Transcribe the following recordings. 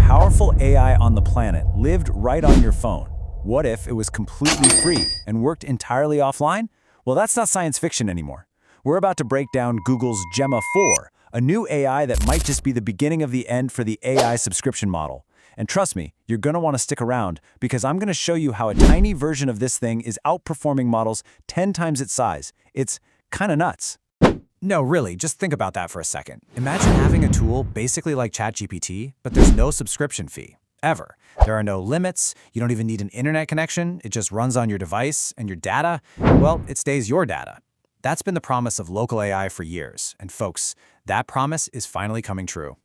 powerful AI on the planet lived right on your phone? What if it was completely free and worked entirely offline? Well, that's not science fiction anymore. We're about to break down Google's Gemma 4, a new AI that might just be the beginning of the end for the AI subscription model. And trust me, you're going to want to stick around because I'm going to show you how a tiny version of this thing is outperforming models 10 times its size. It's kind of nuts. No, really, just think about that for a second. Imagine having a tool basically like ChatGPT, but there's no subscription fee, ever. There are no limits, you don't even need an internet connection, it just runs on your device, and your data, well, it stays your data. That's been the promise of local AI for years, and folks, that promise is finally coming true.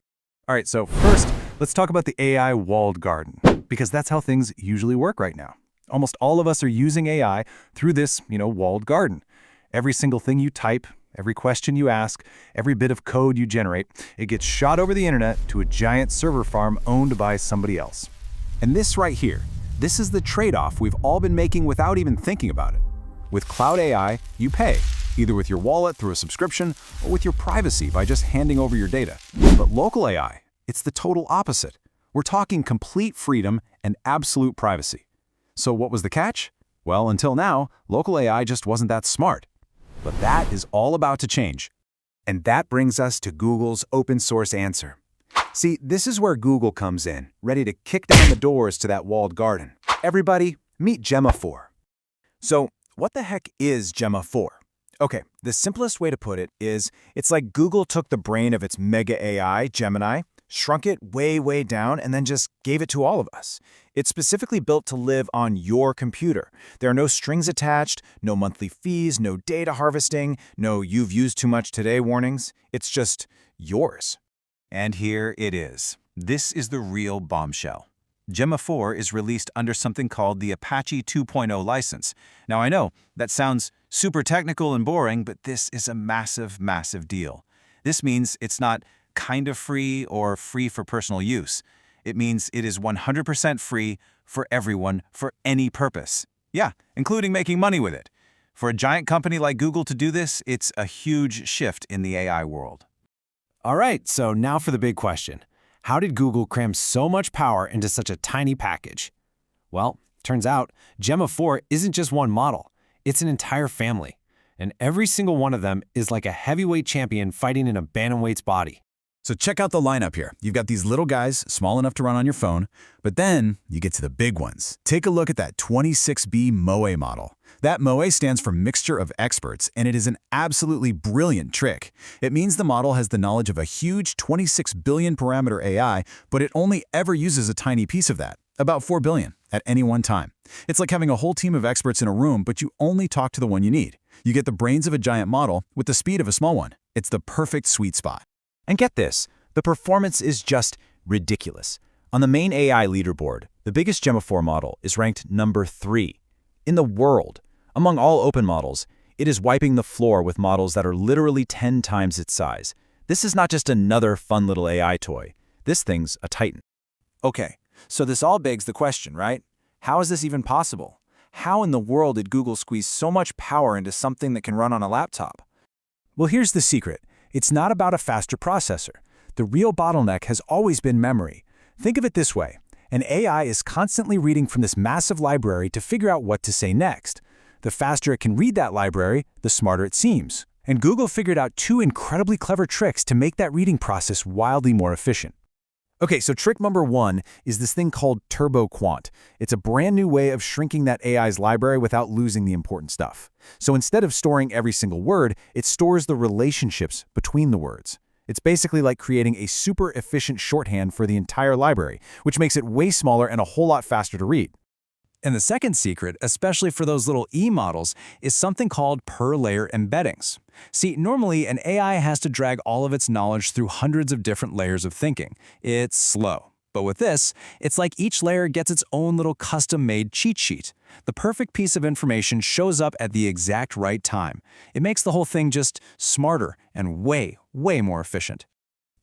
All right, so first, let's talk about the AI walled garden, because that's how things usually work right now. Almost all of us are using AI through this, walled garden. Every single thing you type, every question you ask, every bit of code you generate, it gets shot over the internet to a giant server farm owned by somebody else. And this right here, this is the trade-off we've all been making without even thinking about it. With cloud AI, you pay, either with your wallet through a subscription or with your privacy by just handing over your data. But local AI, it's the total opposite. We're talking complete freedom and absolute privacy. So what was the catch? Well, until now, local AI just wasn't that smart. But that is all about to change. And that brings us to Google's open source answer. See, this is where Google comes in, ready to kick down the doors to that walled garden. Everybody, meet Gemma 4. So, what the heck is Gemma 4? Okay, the simplest way to put it is, it's like Google took the brain of its mega AI, Gemini, shrunk it way, way down, and then just gave it to all of us. It's specifically built to live on your computer. There are no strings attached, no monthly fees, no data harvesting, no "you've used too much today" warnings. It's just yours. And here it is. This is the real bombshell. Gemma 4 is released under something called the Apache 2.0 license. Now I know, that sounds super technical and boring, but this is a massive, massive deal. This means it's not kind of free or free for personal use. It means it is 100% free for everyone for any purpose. Yeah, including making money with it. For a giant company like Google to do this, it's a huge shift in the AI world. All right, so now for the big question. How did Google cram so much power into such a tiny package? Well, turns out Gemma 4 isn't just one model. It's an entire family. And every single one of them is like a heavyweight champion fighting in a bantamweight's body. So check out the lineup here. You've got these little guys, small enough to run on your phone, but then you get to the big ones. Take a look at that 26B MOE model. That MOE stands for Mixture of Experts, and it is an absolutely brilliant trick. It means the model has the knowledge of a huge 26 billion parameter AI, but it only ever uses a tiny piece of that, about 4 billion, at any one time. It's like having a whole team of experts in a room, but you only talk to the one you need. You get the brains of a giant model with the speed of a small one. It's the perfect sweet spot. And get this, the performance is just ridiculous. On the main AI leaderboard, the biggest Gemma 4 model is ranked number 3 in the world. Among all open models, it is wiping the floor with models that are literally 10 times its size. This is not just another fun little AI toy. This thing's a titan. Okay, so this all begs the question, right? How is this even possible? How in the world did Google squeeze so much power into something that can run on a laptop? Well, here's the secret. It's not about a faster processor. The real bottleneck has always been memory. Think of it this way. An AI is constantly reading from this massive library to figure out what to say next. The faster it can read that library, the smarter it seems. And Google figured out 2 incredibly clever tricks to make that reading process wildly more efficient. Okay, so trick number 1 is this thing called Turbo Quant. It's a brand new way of shrinking that AI's library without losing the important stuff. So instead of storing every single word, it stores the relationships between the words. It's basically like creating a super efficient shorthand for the entire library, which makes it way smaller and a whole lot faster to read. And the second secret, especially for those little E models, is something called per-layer embeddings. See, normally an AI has to drag all of its knowledge through hundreds of different layers of thinking. It's slow. But with this, it's like each layer gets its own little custom-made cheat sheet. The perfect piece of information shows up at the exact right time. It makes the whole thing just smarter and way, way more efficient.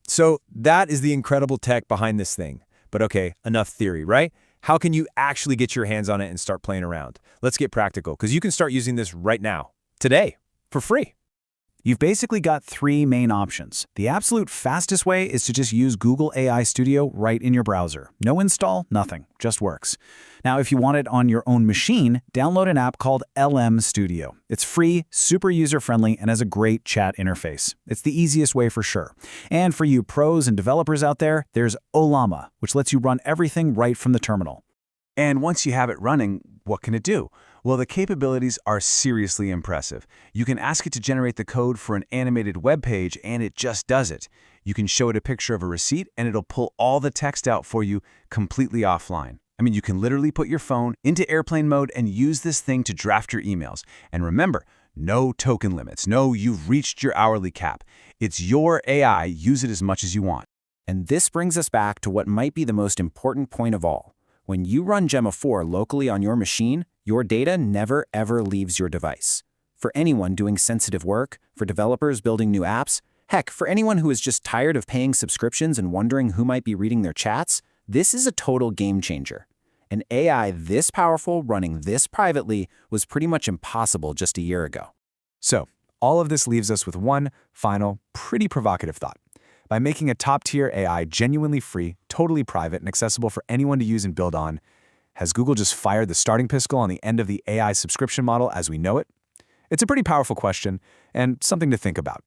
So that is the incredible tech behind this thing. But okay, enough theory, right? How can you actually get your hands on it and start playing around? Let's get practical, because you can start using this right now, today, for free. You've basically got three main options. The absolute fastest way is to just use Google AI Studio right in your browser. No install, nothing, just works. Now, if you want it on your own machine, download an app called LM Studio. It's free, super user-friendly, and has a great chat interface. It's the easiest way for sure. And for you pros and developers out there, there's Ollama, which lets you run everything right from the terminal. And once you have it running, what can it do? Well, the capabilities are seriously impressive. You can ask it to generate the code for an animated web page, and it just does it. You can show it a picture of a receipt, and it'll pull all the text out for you completely offline. I mean, you can literally put your phone into airplane mode and use this thing to draft your emails. And remember, no token limits. No, you've reached your hourly cap. It's your AI. Use it as much as you want. And this brings us back to what might be the most important point of all. When you run Gemma 4 locally on your machine, your data never ever leaves your device. For anyone doing sensitive work, for developers building new apps, heck, for anyone who is just tired of paying subscriptions and wondering who might be reading their chats, this is a total game changer. An AI this powerful running this privately was pretty much impossible just a year ago. So, all of this leaves us with one final, pretty provocative thought. By making a top-tier AI genuinely free, totally private, and accessible for anyone to use and build on, has Google just fired the starting pistol on the end of the AI subscription model as we know it? It's a pretty powerful question and something to think about.